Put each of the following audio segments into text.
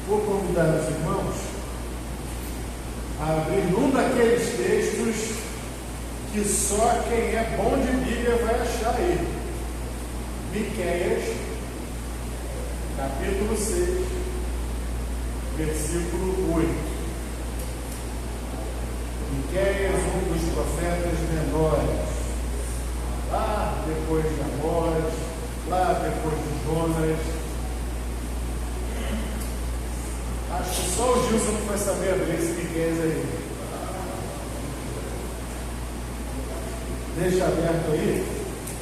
Vou convidar os irmãos a abrir um daqueles textos que só quem é bom de Bíblia vai achar aí. Miqueias, capítulo 6, versículo 8. Miqueias, um dos profetas menores, lá depois de Amós, lá depois de Jonas. Acho que só o Gilson não vai saber abrir esse Miqueias aí. Deixa aberto aí,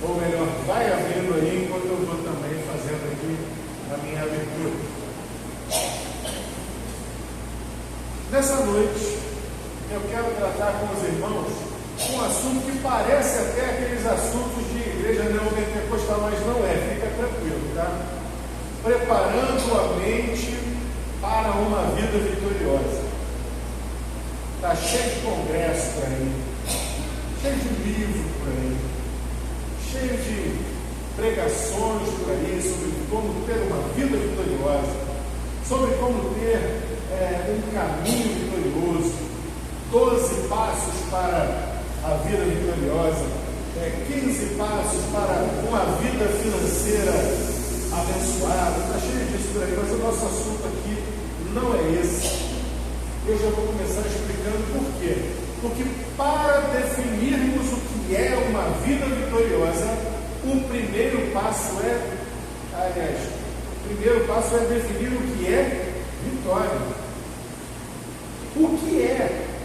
ou melhor, vai abrindo aí enquanto eu vou também fazendo aqui a minha abertura. Nessa noite, eu quero tratar com os irmãos um assunto que parece até aqueles assuntos de igreja neopentecostal, mas não é, fica tranquilo, tá? Preparando a mente para uma vida vitoriosa. Está cheio de congresso por aí, cheio de livro por aí, cheio de pregações por aí sobre como ter uma vida vitoriosa, sobre como ter um caminho vitorioso, 12 passos para a vida vitoriosa, 15 passos para uma vida financeira abençoada. Está cheio disso por aí, mas o nosso assunto aqui não é esse. Eu já vou começar explicando por quê. Porque para definirmos o que é uma vida vitoriosa, o primeiro passo é definir o que é vitória. O que é,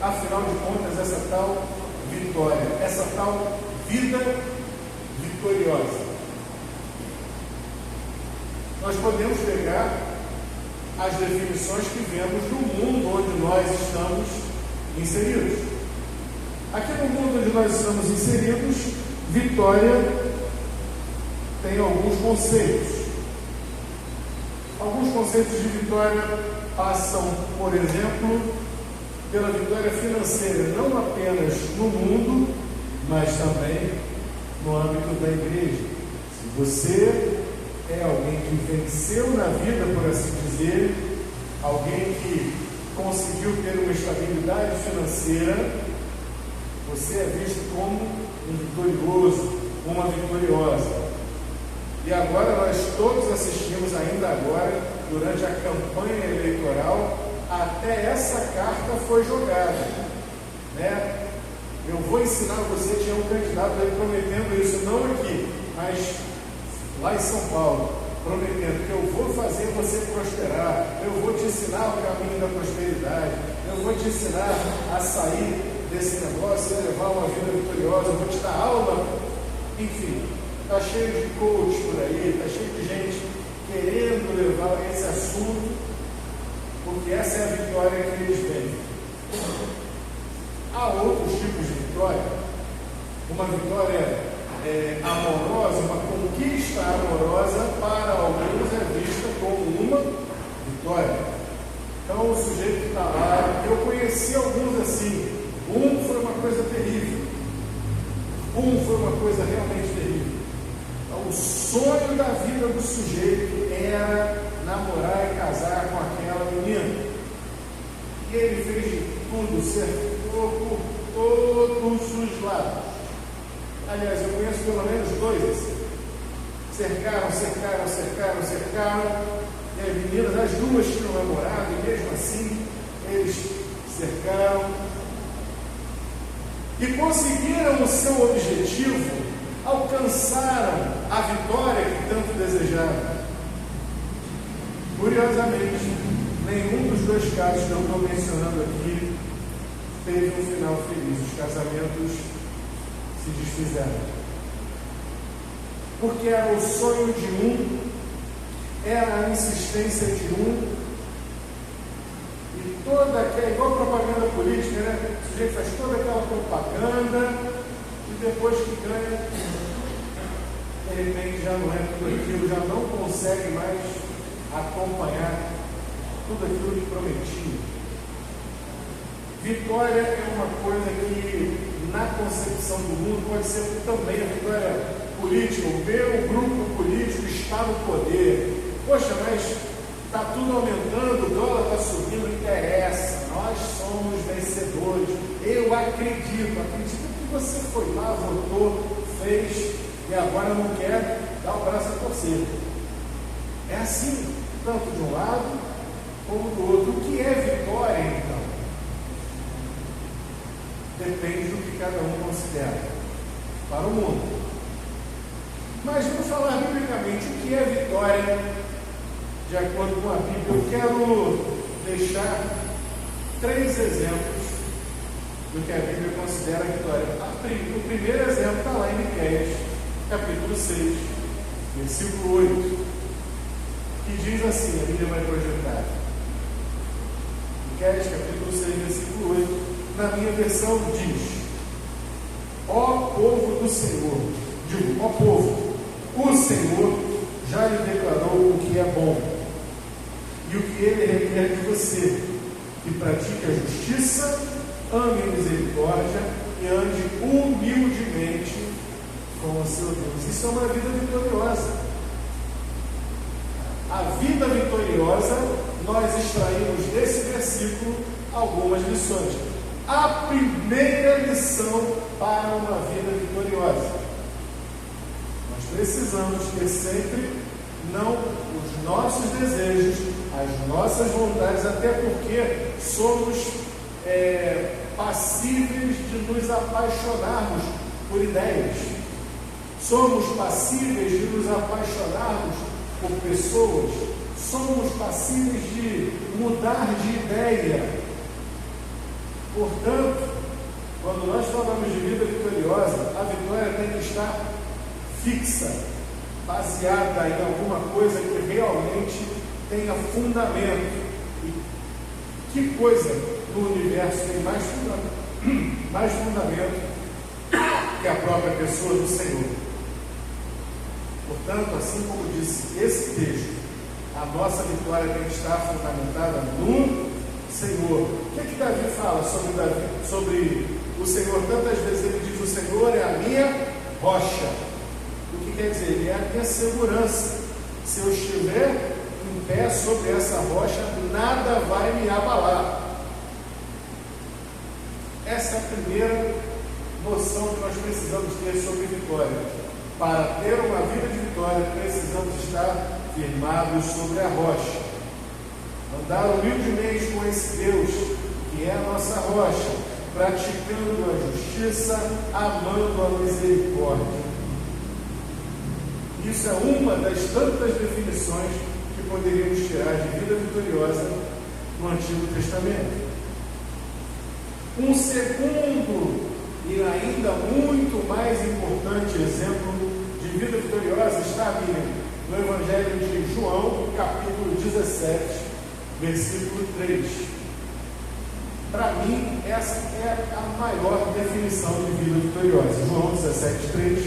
afinal de contas, essa tal vitória, essa tal vida vitoriosa? Nós podemos pegar as definições que vemos no mundo onde nós estamos inseridos. Aqui no mundo onde nós estamos inseridos, vitória tem alguns conceitos. Alguns conceitos de vitória passam, por exemplo, pela vitória financeira, não apenas no mundo, mas também no âmbito da igreja. Se você é alguém que venceu na vida, por assim dizer, alguém que conseguiu ter uma estabilidade financeira, você é visto como um vitorioso, uma vitoriosa. E agora nós todos assistimos, ainda agora, durante a campanha eleitoral, até essa carta foi jogada, né? Eu vou ensinar você, tinha um candidato aí prometendo isso, não aqui, mas lá em São Paulo, prometendo que eu vou fazer você prosperar, eu vou te ensinar o caminho da prosperidade, eu vou te ensinar a sair desse negócio e levar uma vida vitoriosa, eu vou te dar aula. Enfim, está cheio de coach por aí, está cheio de gente querendo levar esse assunto, porque essa é a vitória que eles veem. Há outros tipos de vitória. Uma vitória amorosa, uma conquista amorosa, para alguns é vista como uma vitória. Então o sujeito que está lá, eu conheci alguns assim. Um foi uma coisa terrível. Um foi uma coisa realmente terrível. Então, o sonho da vida do sujeito era namorar e casar com aquela menina. E ele fez de tudo, cercou por todos os lados. Aliás, eu conheço pelo menos dois assim. Cercaram. E as meninas, as duas tinham namorado, e mesmo assim, eles cercaram. E conseguiram o seu objetivo, alcançaram a vitória que tanto desejavam. Curiosamente, nenhum dos dois casos que eu estou mencionando aqui teve um final feliz. Os casamentos se desfizeram. Porque era o sonho de um, era a insistência de um, e toda aquela, igual propaganda política, né? O sujeito faz toda aquela propaganda e depois que ganha, de repente já não é tudo aquilo, já não consegue mais acompanhar tudo aquilo que prometia. Vitória é uma coisa que, na concepção do mundo, pode ser também a vitória política. O meu grupo político está no poder. Poxa, mas está tudo aumentando, o dólar está subindo, não interessa, nós somos vencedores. Eu acredito que você foi lá, votou, fez e agora não quer dar o braço a torcer. É assim, tanto de um lado como do outro. O que é vitória, então? Depende do que cada um considera para o mundo. Mas vamos falar biblicamente o que é vitória de acordo com a Bíblia. Eu quero deixar 3 exemplos do que a Bíblia considera vitória. O primeiro exemplo está lá em Miqueias, capítulo 6, versículo 8, que diz assim, a Bíblia vai projetar. Miqueias, capítulo 6, versículo 8, na minha versão diz: ó povo do Senhor, digo, ó povo, o Senhor já lhe declarou o que é bom e o que ele requer de você, que pratique a justiça, ame a misericórdia e ande humildemente com o seu Deus. Isso é uma vida vitoriosa. A vida vitoriosa, nós extraímos desse versículo algumas lições. A primeira lição para uma vida vitoriosa: nós precisamos ter sempre não os nossos desejos, as nossas vontades, até porque somos passíveis de nos apaixonarmos por ideias, somos passíveis de nos apaixonarmos por pessoas, somos passíveis de mudar de ideia. Portanto, quando nós falamos de vida vitoriosa, a vitória tem que estar fixa, baseada em alguma coisa que realmente tenha fundamento. E que coisa no universo tem mais fundamento que a própria pessoa do Senhor? Portanto, assim como disse esse texto, a nossa vitória tem que estar fundamentada no Senhor. O que Davi fala sobre o Senhor? Tantas vezes ele diz: o Senhor é a minha rocha. O que quer dizer? Ele é a minha segurança. Se eu estiver em pé sobre essa rocha, nada vai me abalar. Essa é a primeira noção que nós precisamos ter sobre vitória. Para ter uma vida de vitória, precisamos estar firmados sobre a rocha. Andar humildemente com esse Deus, que é a nossa rocha, praticando a justiça, amando a misericórdia. Isso é uma das tantas definições que poderíamos tirar de vida vitoriosa no Antigo Testamento. Um segundo e ainda muito mais importante exemplo de vida vitoriosa está no Evangelho de João, capítulo 17, versículo 3. Para mim, essa é a maior definição de vida vitoriosa. João 17, 3,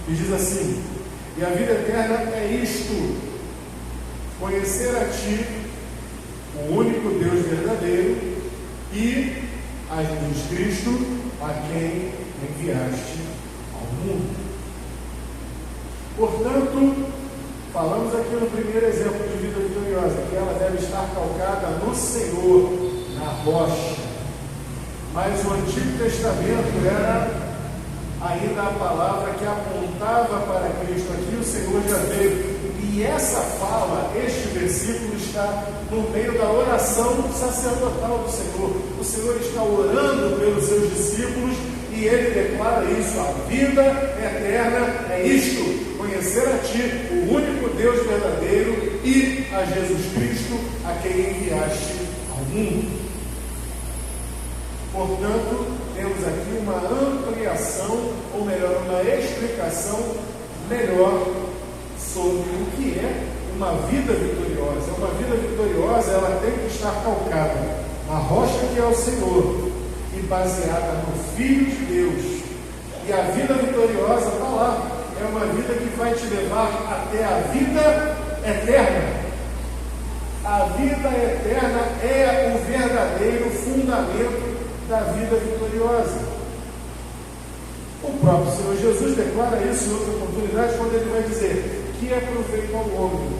e diz assim: e a vida eterna é isto, conhecer a Ti, o único Deus verdadeiro, e a Jesus Cristo, a quem enviaste ao mundo. Portanto, falamos aqui no primeiro exemplo de vida vitoriosa, que ela deve estar calcada no Senhor, na rocha. Mas o Antigo Testamento era ainda a palavra que apontava para Cristo. Aqui o Senhor já veio. E essa fala, este versículo, está no meio da oração sacerdotal do Senhor. O Senhor está orando pelos seus discípulos e ele declara isso: a vida eterna é isto, conhecer a Ti, o único Deus verdadeiro, e a Jesus Cristo, a quem enviaste ao mundo. Portanto, temos aqui uma ampliação, ou melhor, uma explicação melhor sobre o que é uma vida vitoriosa. Uma vida vitoriosa, ela tem que estar calcada na rocha que é o Senhor e baseada no Filho de Deus. E a vida vitoriosa está lá. É uma vida que vai te levar até a vida eterna. A vida eterna é o verdadeiro fundamento da vida vitoriosa. O próprio Senhor Jesus declara isso em outra oportunidade, quando ele vai dizer: que é proveito ao homem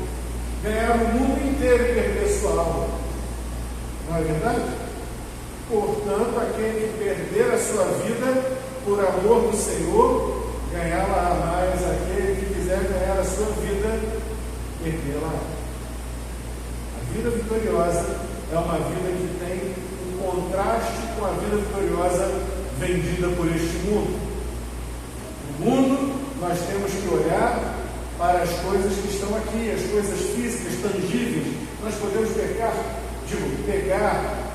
ganhar o mundo inteiro e perder sua alma. Não é verdade? Portanto, aquele que perder a sua vida por amor do Senhor, ganhá-la a mais. Aquele que quiser ganhar a sua vida, perdê-la. A vida vitoriosa é uma vida que tem um contraste com a vida vitoriosa vendida por este mundo. No mundo, nós temos que olhar para as coisas que estão aqui, as coisas físicas, tangíveis. Nós podemos pegar,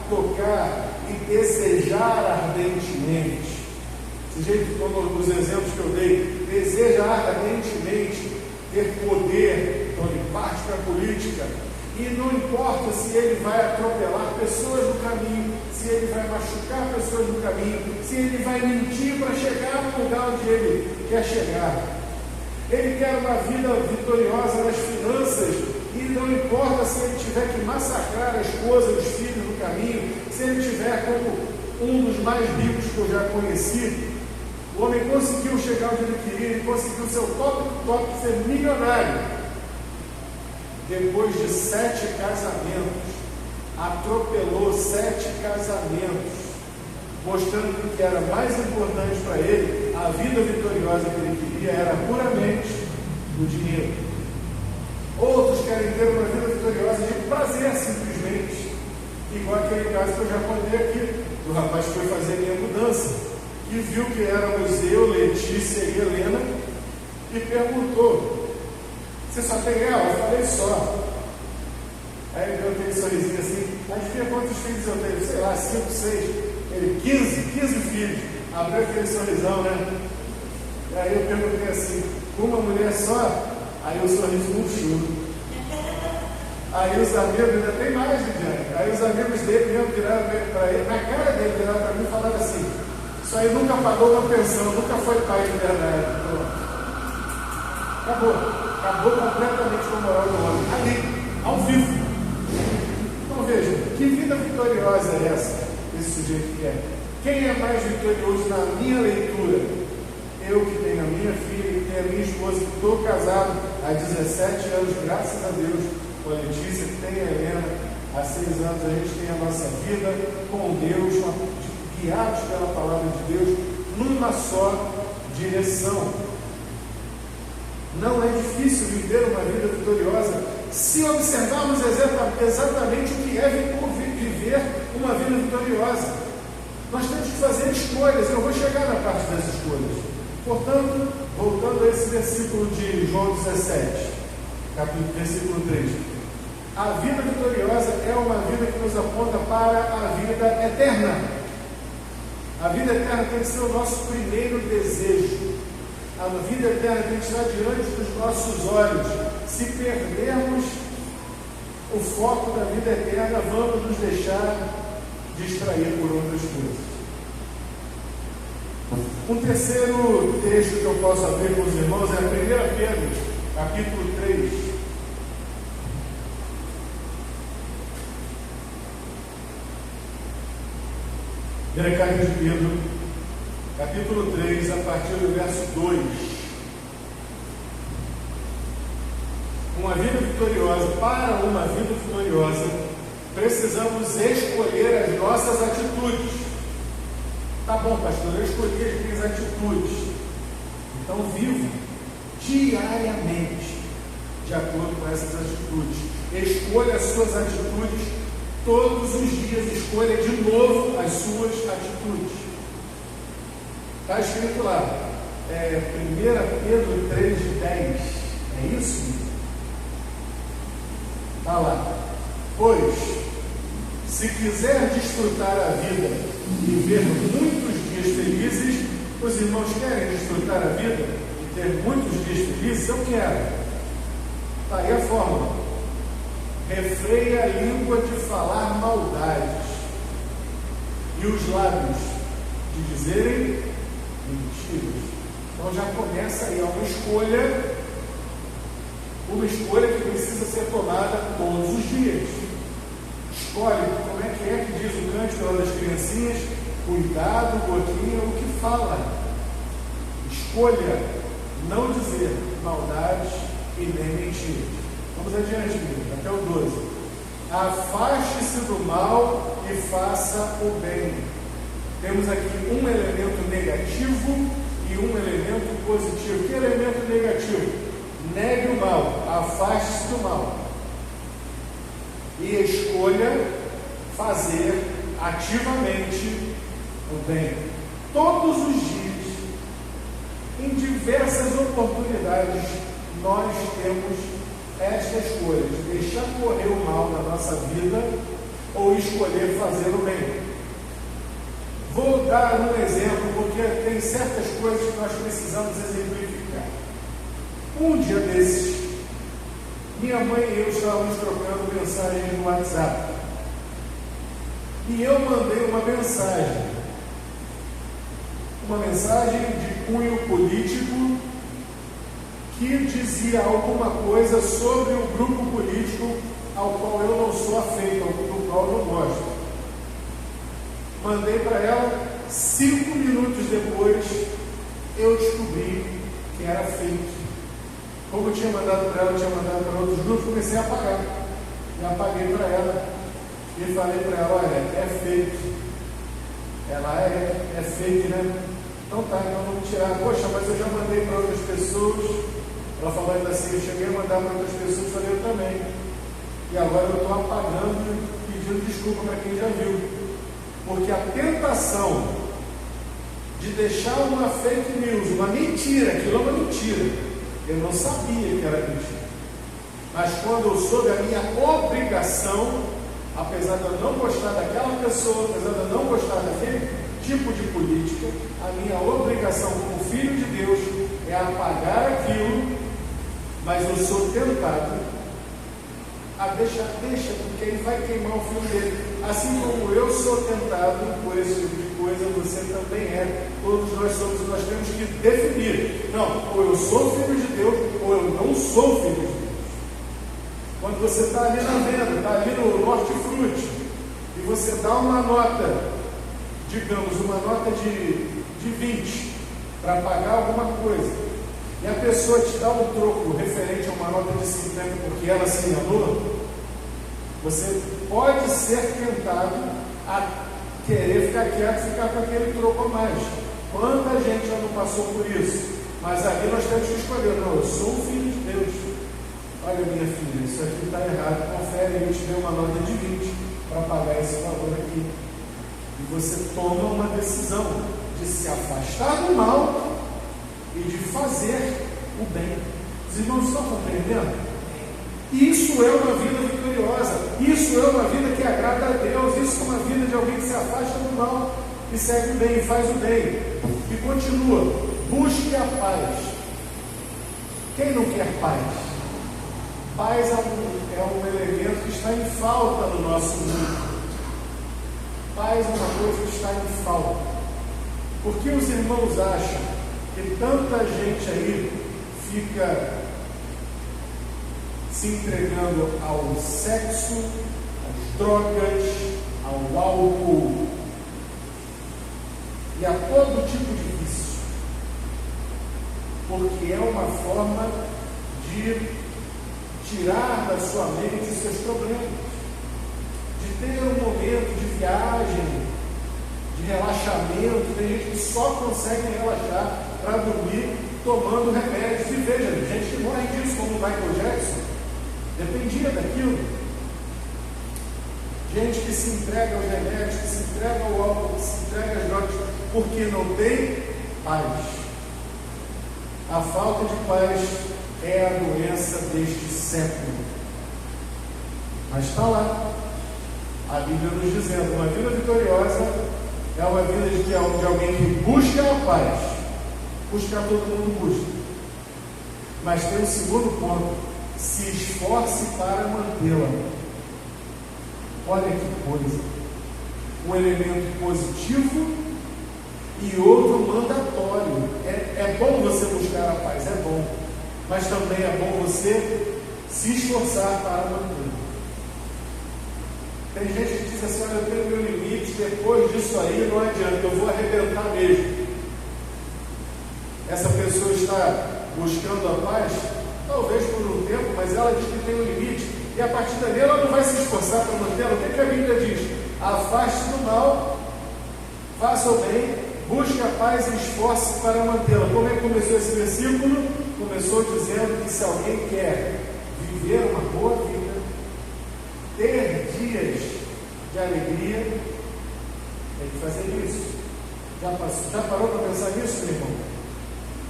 tocar e desejar ardentemente. Desse jeito, como os exemplos que eu dei, deseja ardentemente ter poder, então ele parte para a política, e não importa se ele vai atropelar pessoas no caminho, se ele vai machucar pessoas no caminho, se ele vai mentir para chegar no lugar onde ele quer chegar. Ele quer uma vida vitoriosa nas finanças, e não importa se ele tiver que massacrar a esposa e os filhos no caminho, se ele tiver como um dos mais ricos que eu já conheci. O homem conseguiu chegar onde ele queria, ele conseguiu seu top ser milionário. Depois de 7 casamentos, atropelou 7 casamentos, mostrando que o que era mais importante para ele, a vida vitoriosa que ele queria, era puramente o dinheiro. Outros querem ter uma vida vitoriosa de prazer, simplesmente, igual aquele caso que eu já contei aqui, do rapaz que foi fazer minha mudança, e viu que éramos eu, Letícia e Helena, e perguntou: você só tem ela? Eu falei: só. Aí ele deu aquele sorrisinho assim: adivinha quantos filhos eu tenho? Sei lá, 5, 6. Ele: 15 filhos. Abriu aquele sorrisão, né? E aí eu perguntei assim: uma mulher só? Aí o sorriso murchou. Aí os amigos, ainda tem mais, Lidiane. Aí os amigos dele mesmo viraram para ele, na cara dele, viraram para mim e falaram assim: isso aí nunca pagou uma pensão, nunca foi pai de verdade. Acabou completamente com a moral do homem. Ali, ao vivo. Então veja, que vida vitoriosa é essa? Esse sujeito quer. Quem é mais vitorioso na minha leitura? Eu que tenho a minha filha e tenho a minha esposa, que estou casado há 17 anos, graças a Deus, com a Letícia, que tem a Helena, há 6 anos a gente tem a nossa vida com Deus, guiados pela palavra de Deus, numa só direção. Não é difícil viver uma vida vitoriosa se observarmos exatamente o que é viver uma vida vitoriosa. Nós temos que fazer escolhas. Eu vou chegar na parte das escolhas. Portanto, voltando a esse versículo de João 17, versículo 3. A vida vitoriosa é uma vida que nos aponta para a vida eterna. A vida eterna tem que ser o nosso primeiro desejo. A vida eterna tem que estar diante dos nossos olhos. Se perdermos o foco da vida eterna, vamos nos deixar distrair por outras coisas. Um terceiro texto que eu posso abrir com os irmãos é 1 Pedro, capítulo 3. Primeira carta de Pedro, capítulo 3, a partir do verso 2. Uma vida vitoriosa, para uma vida vitoriosa, precisamos escolher as nossas atitudes. Tá bom, pastor, eu escolhi as minhas atitudes. Então vivo diariamente de acordo com essas atitudes. Escolha as suas atitudes todos os dias. Escolha de novo as suas atitudes. Está escrito lá, 1 Pedro 3,10. É isso? Está lá. Pois, se quiser desfrutar a vida e ver muitos dias felizes, os irmãos querem desfrutar a vida e ter muitos dias felizes? Eu quero. Está aí a fórmula. Refreia a língua de falar maldades e os lábios de dizerem mentiras. Então já começa aí, uma escolha que precisa ser tomada todos os dias. Escolhe, como é que diz o cântico lá das criancinhas? Cuidado, Gotinha, o que fala. Escolha não dizer maldades e nem mentiras. Vamos adiante, querido, até o 12. Afaste-se do mal e faça o bem. Temos aqui um elemento negativo e um elemento positivo. Que elemento negativo? Negue o mal, afaste-se do mal. E escolha fazer ativamente o bem. Todos os dias, em diversas oportunidades, nós temos esta escolha de deixar correr o mal na nossa vida ou escolher fazer o bem. Vou dar um exemplo, porque tem certas coisas que nós precisamos exemplificar. Um dia desses, minha mãe e eu estávamos trocando mensagens no WhatsApp. E eu mandei uma mensagem de cunho político que dizia alguma coisa sobre o grupo político ao qual eu não sou afeito, do qual eu não gosto. Mandei para ela, 5 minutos depois eu descobri que era fake. Como eu tinha mandado para ela, eu tinha mandado para outros grupos, comecei a apagar. E apaguei para ela e falei para ela, olha, é fake. Ela é fake, né? Então tá, então vamos tirar. Poxa, mas eu já mandei para outras pessoas. Ela falou ainda assim, eu cheguei a mandar para outras pessoas, falei eu também. E agora eu estou apagando e pedindo desculpa para quem já viu. Porque a tentação de deixar uma fake news, uma mentira, aquilo é uma mentira. Eu não sabia que era mentira. Mas quando eu soube a minha obrigação, apesar de eu não gostar daquela pessoa, apesar de eu não gostar daquele tipo de política, a minha obrigação como filho de Deus é apagar aquilo, mas eu sou tentado a deixa, porque ele vai queimar o filho dele. Assim como eu sou tentado por esse tipo de coisa, você também é. Todos nós somos, nós temos que definir. Não, ou eu sou filho de Deus, ou eu não sou filho de Deus. Quando você está ali na venda, está ali no Hortifruti, e você dá uma nota, digamos, uma nota de 20 para pagar alguma coisa, e a pessoa te dá um troco referente a uma nota de 50 porque ela se enganou, você pode ser tentado a querer ficar quieto, ficar com aquele troco a mais. Quanta gente já não passou por isso? Mas ali nós temos que escolher. Não, eu sou um filho de Deus. Olha, minha filha, isso aqui está errado. Confere, eu te dei uma nota de 20 para pagar esse valor aqui. E você toma uma decisão de se afastar do mal e de fazer o bem. Os irmãos estão compreendendo? Isso é uma vida vitoriosa. Isso é uma vida que agrada a Deus. Isso é uma vida de alguém que se afasta do mal e segue o bem, faz o bem. E continua. Busque a paz. Quem não quer paz? Paz é um elemento que está em falta no nosso mundo. Paz é uma coisa que está em falta. Porque os irmãos acham que tanta gente aí fica se entregando ao sexo, às drogas, ao álcool e a todo tipo de vício, porque é uma forma de tirar da sua mente os seus problemas, de ter um momento de viagem, de relaxamento. Tem gente que só consegue relaxar para dormir tomando remédios. E veja, gente que morre disso, como o Michael Jackson, dependia daquilo. Gente que se entrega aos remédios, que se entrega ao álcool, que se entrega às drogas, porque não tem paz. A falta de paz é a doença deste século. Mas está lá a Bíblia nos dizendo: uma vida vitoriosa é uma vida de alguém que busca a paz. Buscar, todo mundo busca. Mas tem um segundo ponto: se esforce para mantê-la. Olha que coisa. Um elemento positivo e outro mandatório. É bom você buscar a paz, é bom. Mas também é bom você se esforçar para mantê-la. Tem gente que diz assim: olha, eu tenho meu limite, depois disso aí não adianta, eu vou arrebentar mesmo. Essa pessoa está buscando a paz, talvez por um tempo, mas ela diz que tem um limite, e a partir dali ela não vai se esforçar para mantê-la. O que a Bíblia diz? Afaste do mal, faça o bem, busque a paz e esforce para mantê-la. Como é que começou esse versículo? Começou dizendo que se alguém quer viver uma boa vida, ter dias de alegria, tem que fazer isso. Já parou para pensar nisso, meu irmão?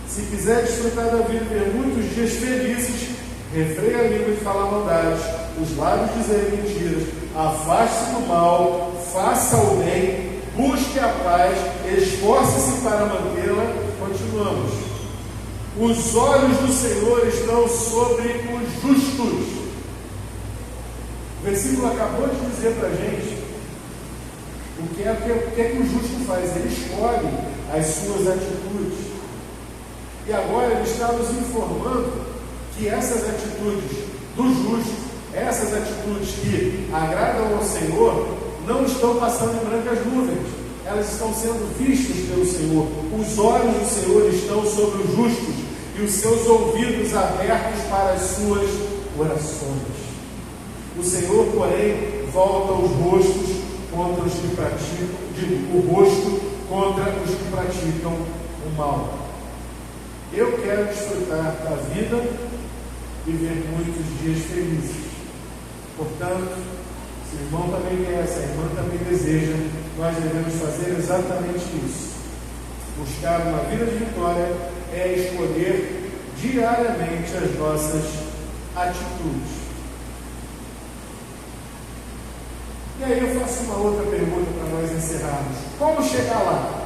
Se quiser desfrutar da vida e ter muitos dias felizes, refreie a língua de falar maldades, os lábios dizerem mentiras, afaste-se do mal, faça o bem, busque a paz, esforce-se para mantê-la. Continuamos. Os olhos do Senhor estão sobre os justos. O versículo acabou de dizer para a gente o que é que o justo faz. Ele escolhe as suas atitudes. E agora ele está nos informando que essas atitudes do justo, essas atitudes que agradam ao Senhor, não estão passando em brancas nuvens. Elas estão sendo vistas pelo Senhor. Os olhos do Senhor estão sobre os justos e os seus ouvidos abertos para as suas orações. O Senhor, porém, volta os rostos contra os que praticam, o rosto contra os que praticam o mal. Eu quero desfrutar da vida e ver muitos dias felizes. Portanto, se o irmão também quer, se a irmã também deseja, nós devemos fazer exatamente isso. Buscar uma vida de vitória é escolher diariamente as nossas atitudes. E aí eu faço uma outra pergunta para nós encerrarmos. Como chegar lá?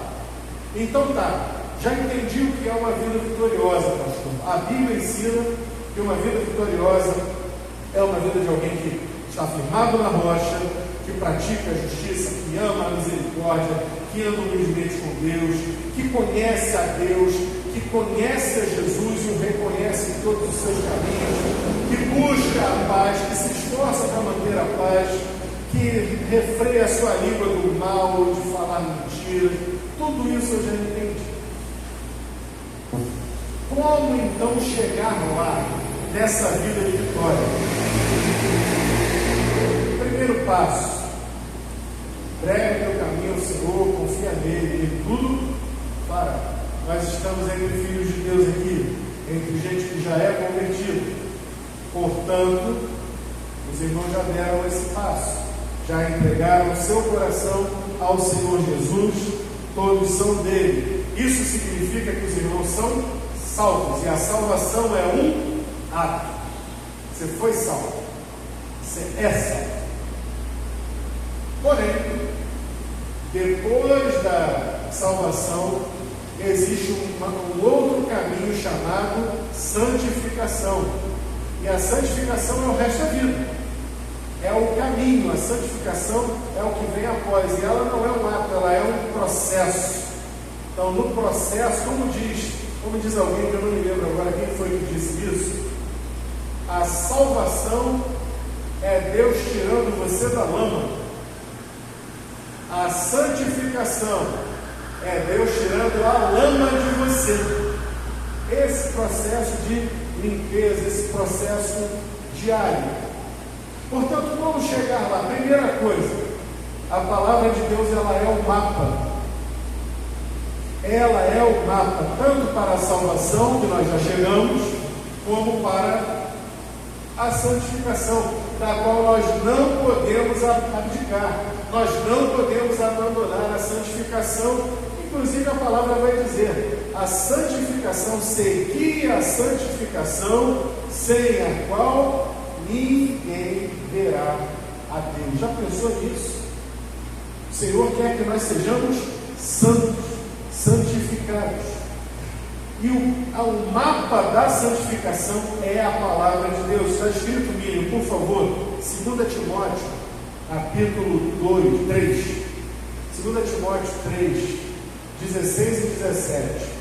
Então tá, já entendi o que é uma vida vitoriosa, pastor. A Bíblia ensina que uma vida vitoriosa é uma vida de alguém que está firmado na rocha, que pratica a justiça, que ama a misericórdia, que anda humildemente com Deus, que conhece a Deus, que conhece a Jesus e o reconhece em todos os seus caminhos, que busca a paz, que se esforça para manter a paz, que refreia a sua língua do mal, de falar mentira. Tudo isso eu já entendi. Como então chegar lá, nessa vida de vitória? Primeiro passo: pregue teu caminho ao Senhor, confia nele, e tudo fará. Nós estamos entre filhos de Deus aqui, entre gente que já é convertido. Portanto, os irmãos já deram esse passo, já entregaram o seu coração ao Senhor Jesus, todos são dele. Isso significa que os irmãos são salvos, e a salvação é um ato. Você foi salvo, você é salvo. Porém, depois da salvação, existe um outro caminho chamado santificação. E a santificação é o resto da vida. É o caminho, a santificação é o que vem após. E ela não é um ato, ela é um processo. Então, no processo, como diz alguém, que eu não me lembro agora quem foi que disse isso, a salvação é Deus tirando você da lama. A santificação é Deus tirando a lama de você. Esse processo de limpeza, esse processo diário. Portanto, como chegar lá? Primeira coisa, a palavra de Deus, ela é o mapa. Ela é o mapa, tanto para a salvação, que nós já chegamos, como para a santificação, da qual nós não podemos abdicar, nós não podemos abandonar a santificação. Inclusive a palavra vai dizer, a santificação, seguir a santificação, sem a qual ninguém verá a Deus. Já pensou nisso? O Senhor quer que nós sejamos santos, santificados. E o mapa da santificação é a palavra de Deus. Está escrito, Miriam, por favor, 2 Timóteo, capítulo 3. 2 Timóteo 3, 16 e 17.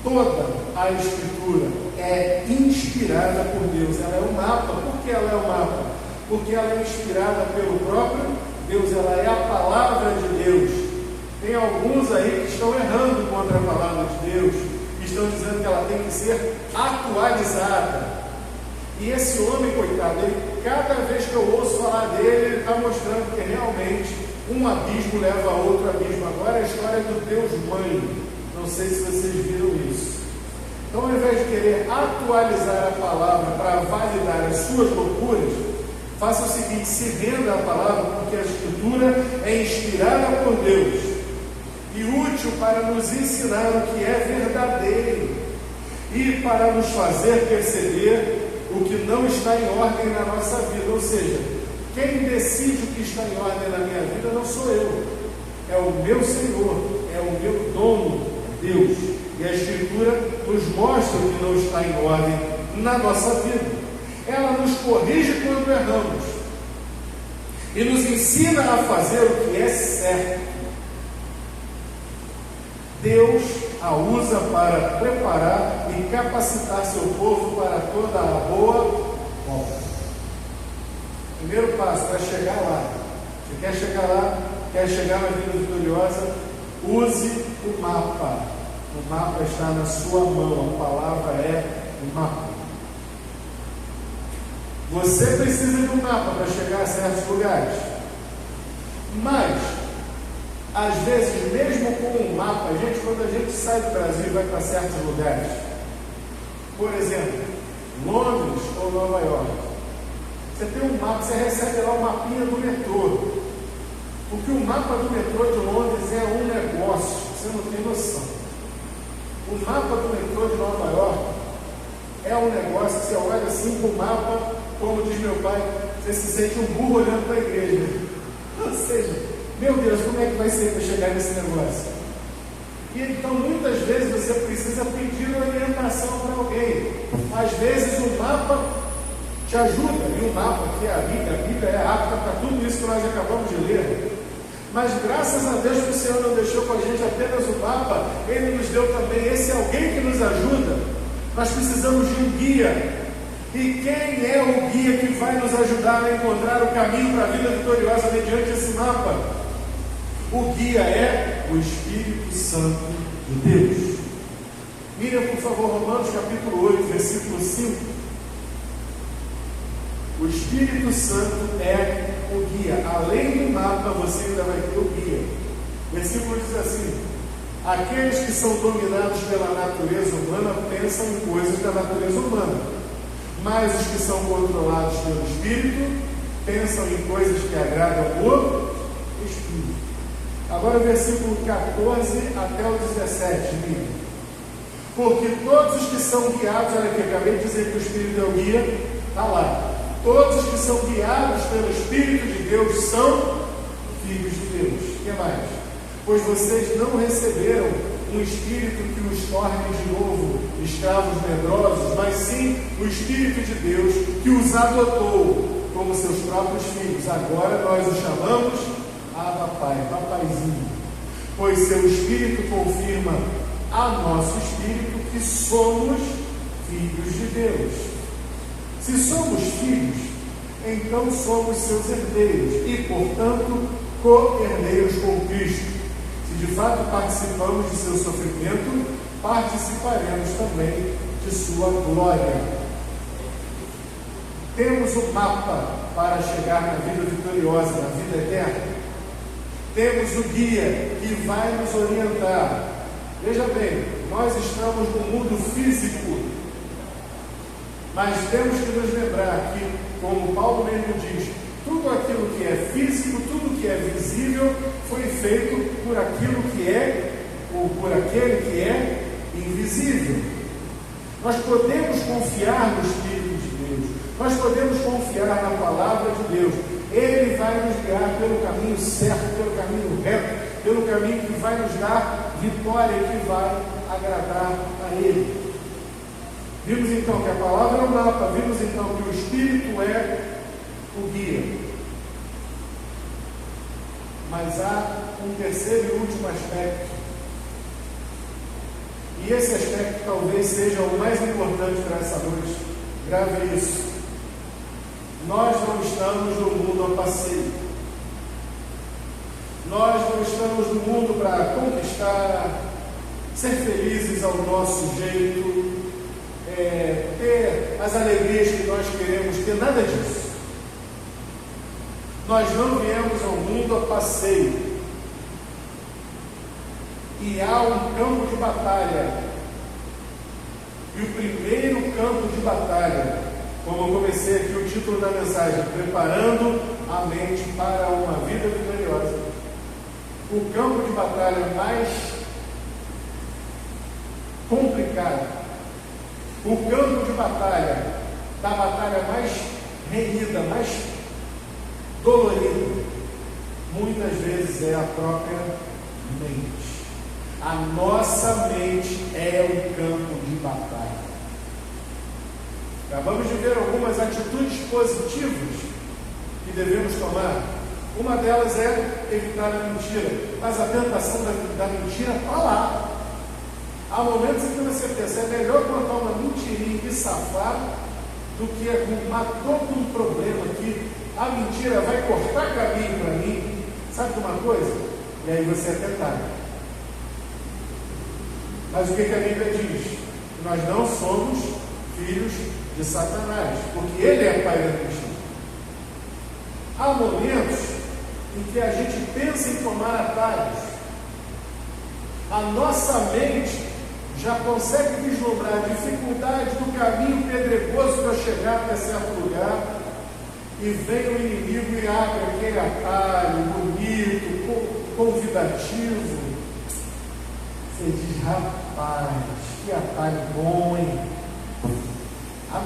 Toda a Escritura é inspirada por Deus. Ela é um mapa. Por que ela é um mapa? Porque ela é inspirada pelo próprio Deus. Ela é a palavra de Deus. Tem alguns aí que estão errando contra a palavra de Deus, estão dizendo que ela tem que ser atualizada. E esse homem, coitado, cada vez que eu ouço falar dele, ele está mostrando que realmente um abismo leva a outro abismo. Agora é a história do Deus Mãe. Não sei se vocês viram isso. Então, ao invés de querer atualizar a palavra para validar as suas loucuras, faça o seguinte: se renda à palavra, porque a Escritura é inspirada por Deus e útil para nos ensinar o que é verdadeiro e para nos fazer perceber o que não está em ordem na nossa vida. Ou seja, quem decide o que está em ordem na minha vida não sou eu, é o meu Senhor, é o meu dono, Deus. E a Escritura nos mostra o que não está em ordem na nossa vida. Ela nos corrige quando erramos e nos ensina a fazer o que é certo. Deus a usa para preparar e capacitar seu povo para toda a boa obra. Primeiro passo para chegar lá. Você quer chegar lá? Quer chegar na vida vitoriosa? Use o mapa. O mapa está na sua mão. A palavra é o mapa. Você precisa de um mapa para chegar a certos lugares. Mas, às vezes, mesmo com um mapa, quando a gente sai do Brasil e vai para certos lugares, por exemplo, Londres ou Nova York, você tem um mapa, você recebe lá o mapinha do metrô. Porque o mapa do metrô de Londres é um negócio, você não tem noção. O mapa do metrô de Nova York é um negócio que você olha assim com o mapa, como diz meu pai, você se sente um burro olhando para a igreja. Ou seja, meu Deus, como é que vai ser para chegar nesse negócio? E então, muitas vezes, você precisa pedir orientação para alguém. Às vezes, o mapa te ajuda, e o mapa, que é a Bíblia é apta para tudo isso que nós acabamos de ler. Mas, graças a Deus, que o Senhor não deixou com a gente apenas o mapa, Ele nos deu também esse alguém que nos ajuda. Nós precisamos de um guia. E quem é o guia que vai nos ajudar a encontrar o caminho para a vida vitoriosa mediante esse mapa? O guia é o Espírito Santo de Deus. Miriam, por favor, Romanos capítulo 8, versículo 5. O Espírito Santo é o guia. Além do mapa, você ainda vai ter o guia. O versículo diz assim: aqueles que são dominados pela natureza humana pensam em coisas da natureza humana, mas os que são controlados pelo Espírito pensam em coisas que agradam o Espírito. Agora o versículo 14 até o 17, Miriam. Porque todos os que são guiados, olha aqui, acabei de dizer que o Espírito é o guia, está lá. Todos os que são guiados pelo Espírito de Deus são filhos de Deus. O que mais? Pois vocês não receberam um Espírito que os torne de novo escravos medrosos, mas sim o Espírito de Deus que os adotou como seus próprios filhos. Agora nós os chamamos Abba Pai, papaizinho. Pois seu Espírito confirma a nosso Espírito que somos filhos de Deus. Se somos filhos, então somos seus herdeiros e, portanto, co-herdeiros com Cristo. Se de fato participamos de seu sofrimento, participaremos também de sua glória. Temos o mapa para chegar na vida vitoriosa, na vida eterna. Temos o guia que vai nos orientar. Veja bem, nós estamos no mundo físico, mas temos que nos lembrar que, como Paulo mesmo diz, tudo aquilo que é físico, tudo que é visível, foi feito por aquilo que é, ou por aquele que é invisível. Nós podemos confiar no Espírito de Deus, nós podemos confiar na palavra de Deus. Ele vai nos guiar pelo caminho certo, pelo caminho reto, pelo caminho que vai nos dar vitória, que vai agradar a Ele. Vimos então que a palavra é o mapa, vimos então que o Espírito é o guia. Mas há um terceiro e último aspecto. E esse aspecto talvez seja o mais importante para essa noite. Grave isso. Nós não estamos no mundo a passeio. Nós não estamos no mundo para conquistar, ser felizes ao nosso jeito, ter as alegrias que nós queremos ter, nada disso. Nós não viemos ao mundo a passeio. E há um campo de batalha. E o primeiro campo de batalha, como eu comecei aqui o título da mensagem, preparando a mente para uma vida vitoriosa. O campo de batalha mais complicado, o campo de batalha, da batalha mais renhida, mais dolorida, muitas vezes é a própria mente. A nossa mente é o campo de batalha. Acabamos de ver algumas atitudes positivas que devemos tomar. Uma delas é evitar a mentira, mas a tentação da mentira está lá. Há momentos em que você pensa, é melhor contar uma mentirinha e safar do que arrumar todo um problema que a mentira vai cortar caminho para mim. Sabe de uma coisa? E aí você é tentado. Mas o que a Bíblia diz? Nós não somos filhos de Satanás, porque ele é pai da mentira. Há momentos em que a gente pensa em tomar atalhos. A nossa mente já consegue vislumbrar a dificuldade do caminho pedregoso para chegar até certo lugar, e vem o inimigo e abre aquele atalho bonito, convidativo. Você diz, rapaz, que atalho bom, hein? A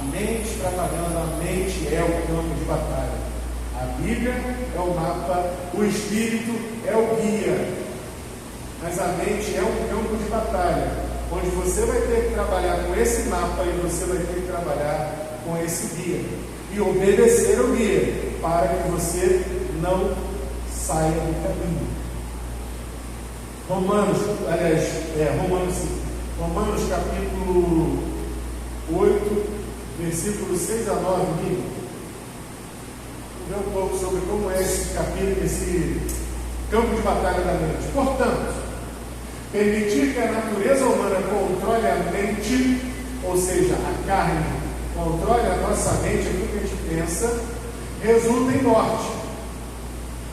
mente trabalhando, a mente é o campo de batalha. A Bíblia é o mapa, o Espírito é o guia, mas a mente é um campo de batalha, onde você vai ter que trabalhar com esse mapa e você vai ter que trabalhar com esse guia, e obedecer ao guia, para que você não saia do caminho. Romanos capítulo 8, versículos 6 a 9, vamos ver um pouco sobre como é esse capítulo, esse campo de batalha da mente. Portanto, permitir que a natureza humana controle a mente, ou seja, a carne, controle a nossa mente, aquilo que a gente pensa, resulta em morte.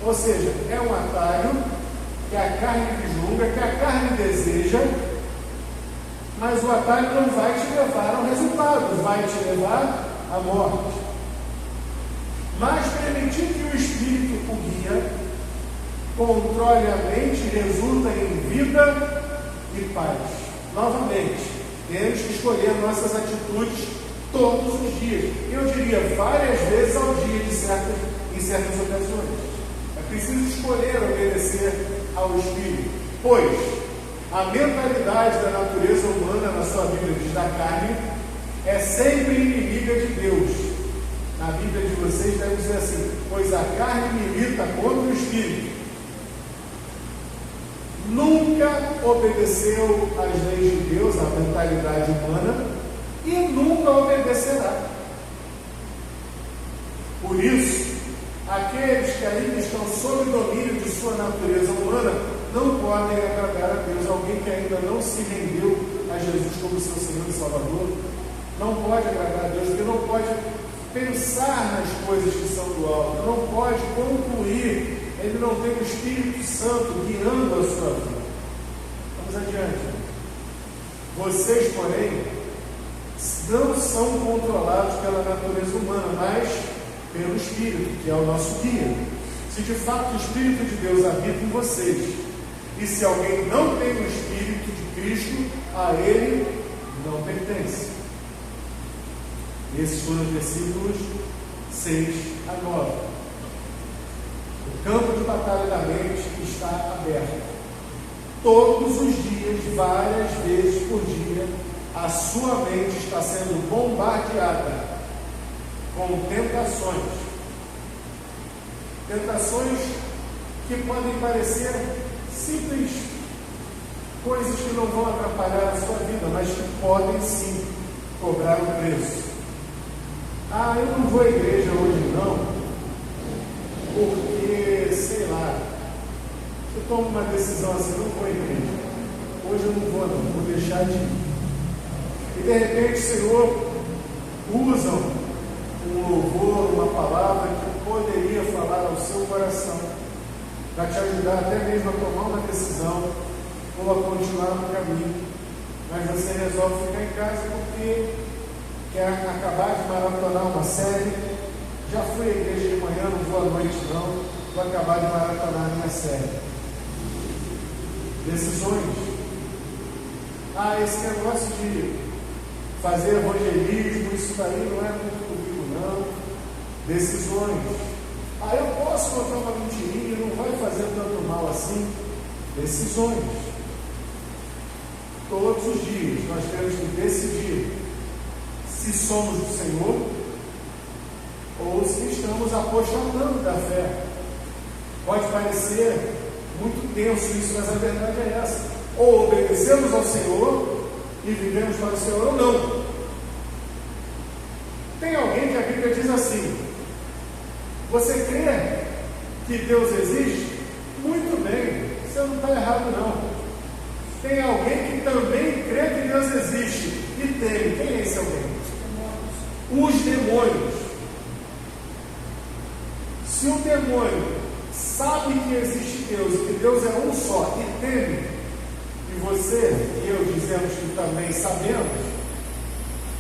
Ou seja, é um atalho que a carne vislumbra, que a carne deseja, mas o atalho não vai te levar ao resultado, vai te levar à morte. Mas permitir que o Espírito o guia, controle a mente, resulta em vida e paz. Novamente, temos que escolher nossas atitudes todos os dias. Eu diria várias vezes ao dia, em certas ocasiões. É preciso escolher obedecer ao Espírito, pois a mentalidade da natureza humana, na sua Bíblia diz, da carne, é sempre inimiga de Deus. Na Bíblia de vocês deve dizer assim, pois a carne milita contra o Espírito. Nunca obedeceu às leis de Deus, à mentalidade humana, e nunca obedecerá. Por isso, aqueles que ainda estão sob o domínio de sua natureza humana não podem agradar a Deus. Alguém que ainda não se rendeu a Jesus como seu Senhor e Salvador não pode agradar a Deus, porque não pode pensar nas coisas que são do alto, não pode concluir, ele não tem o Espírito Santo guiando a sua vida. Vamos adiante. Vocês, porém, não são controlados pela natureza humana, mas pelo Espírito, que é o nosso guia. Se de fato o Espírito de Deus habita em vocês, e se alguém não tem o Espírito de Cristo, a ele não pertence. Esses foram os versículos 6 a 9. O campo de batalha da mente está aberto. Todos os dias, várias vezes por dia, a sua mente está sendo bombardeada com tentações. Tentações que podem parecer simples, coisas que não vão atrapalhar a sua vida, mas que podem sim cobrar um preço. Ah, eu não vou à igreja hoje não, porque, sei lá, eu tomo uma decisão assim, não vou à igreja. hoje eu não vou não, vou deixar de ir. E de repente o Senhor usa um louvor, uma palavra que poderia falar ao seu coração, para te ajudar até mesmo a tomar uma decisão ou a continuar no caminho. Mas você resolve ficar em casa porque quer acabar de maratonar uma série. Já fui à igreja de manhã, não vou à noite não, vou acabar de maratonar a minha série. Decisões. Esse negócio de fazer evangelismo, isso daí não é muito comigo não. Decisões. Eu posso contar uma mentirinha, não vai fazer tanto mal assim. Decisões. Todos os dias nós temos que decidir se somos do Senhor ou se estamos apostatando da fé. Pode parecer muito tenso isso, mas a verdade é essa: ou obedecemos ao Senhor e vivemos para o Senhor, ou não. Tem alguém que a Bíblia diz assim: você crê que Deus existe? Muito bem, você não está errado não. Tem alguém que também crê que Deus existe e teme. Quem é esse alguém? Os demônios. Se o demônio sabe que existe Deus e que Deus é um só e teme, e você e eu dizemos que também sabemos,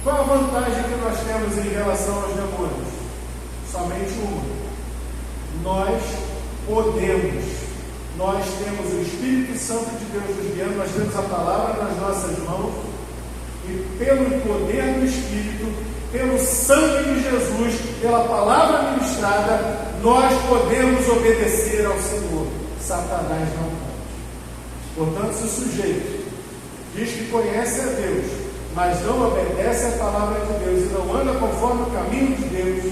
qual a vantagem que nós temos em relação aos demônios? Somente uma: nós podemos, nós temos o Espírito Santo de Deus nos guiando, nós temos a palavra nas nossas mãos, e pelo poder do Espírito, pelo sangue de Jesus, pela palavra ministrada, nós podemos obedecer ao Senhor. Satanás não pode. Portanto, se o sujeito diz que conhece a Deus, mas não obedece a palavra de Deus e não anda conforme o caminho de Deus,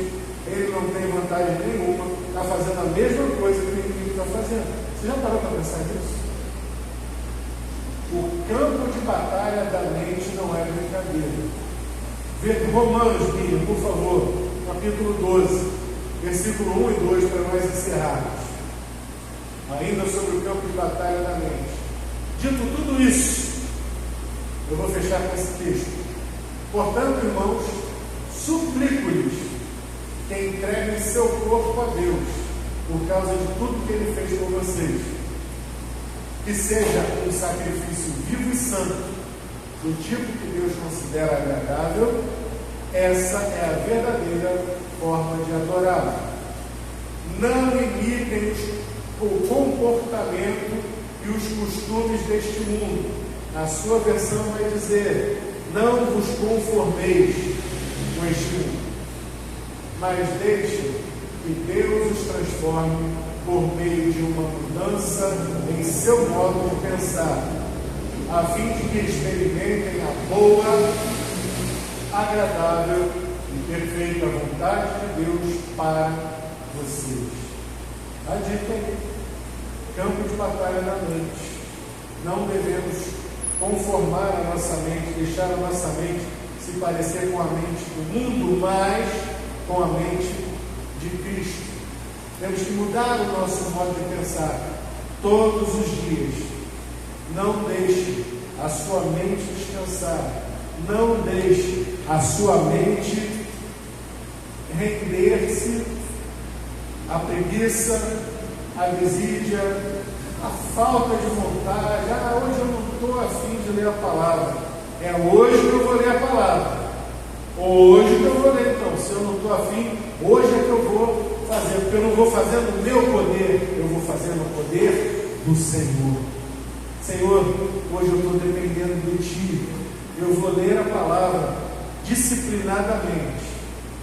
ele não tem vantagem nenhuma, está fazendo a mesma coisa que o inimigo está fazendo. Você já parou para pensar nisso? O campo de batalha da mente não é brincadeira. Romanos, Bíblia, por favor, capítulo 12, versículo 1 e 2, para nós encerrarmos. Ainda sobre o campo de batalha da mente. Dito tudo isso, eu vou fechar com esse texto. Portanto, irmãos, suplico-lhes que entreguem seu corpo a Deus, por causa de tudo que Ele fez por vocês, que seja um sacrifício vivo e santo, do tipo que Deus considera agradável. Essa é a verdadeira forma de adorá-lo. Não imitem o comportamento e os costumes deste mundo. A sua versão vai dizer: não vos conformeis com este mundo, mas deixem que Deus os transforme por meio de uma mudança em seu modo de pensar, a fim de que experimentem a boa, agradável e perfeita vontade de Deus para vocês. A dica aí: campo de batalha na mente. Não devemos conformar a nossa mente, deixar a nossa mente se parecer com a mente do mundo, mas com a mente de Cristo. Temos que mudar o nosso modo de pensar todos os dias. Não deixe a sua mente descansar. Não deixe a sua mente render-se à preguiça, à desídia, à falta de vontade. Hoje eu não estou afim de ler a palavra. É hoje que eu vou ler a palavra. Hoje que eu vou ler, então. Se eu não estou afim, hoje é que eu vou fazer. Porque eu não vou fazer no meu poder, eu vou fazer no poder do Senhor. Senhor, hoje eu estou dependendo de Ti. Eu vou ler a palavra disciplinadamente,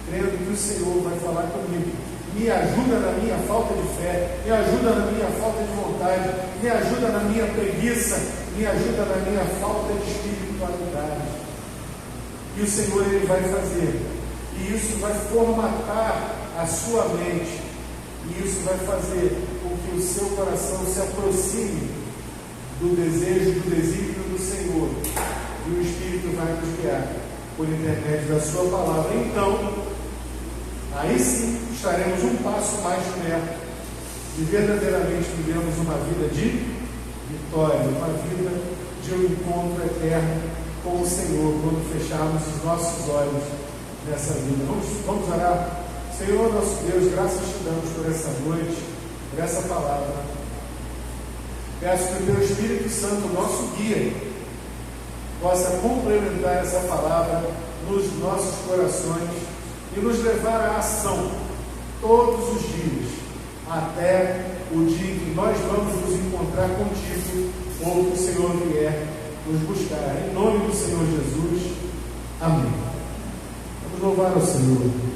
crendo que o Senhor vai falar comigo. Me ajuda na minha falta de fé, me ajuda na minha falta de vontade, me ajuda na minha preguiça, me ajuda na minha falta de espiritualidade. E o Senhor, Ele vai fazer, e isso vai formatar a sua mente, e isso vai fazer com que o seu coração se aproxime do desejo, do desígnio do Senhor, e o Espírito vai nos guiar por intermédio da sua palavra. Então, aí sim estaremos um passo mais perto de verdadeiramente vivermos uma vida de vitória, uma vida de um encontro eterno com o Senhor, quando fecharmos os nossos olhos nessa vida. Vamos orar. Senhor, nosso Deus, graças te damos por essa noite, por essa palavra. Peço que o Teu Espírito Santo, nosso guia, possa complementar essa palavra nos nossos corações e nos levar à ação todos os dias, até o dia que nós vamos nos encontrar contigo, ou que o Senhor vier nos buscar. Em nome do Senhor Jesus. Amém. Vamos louvar ao Senhor.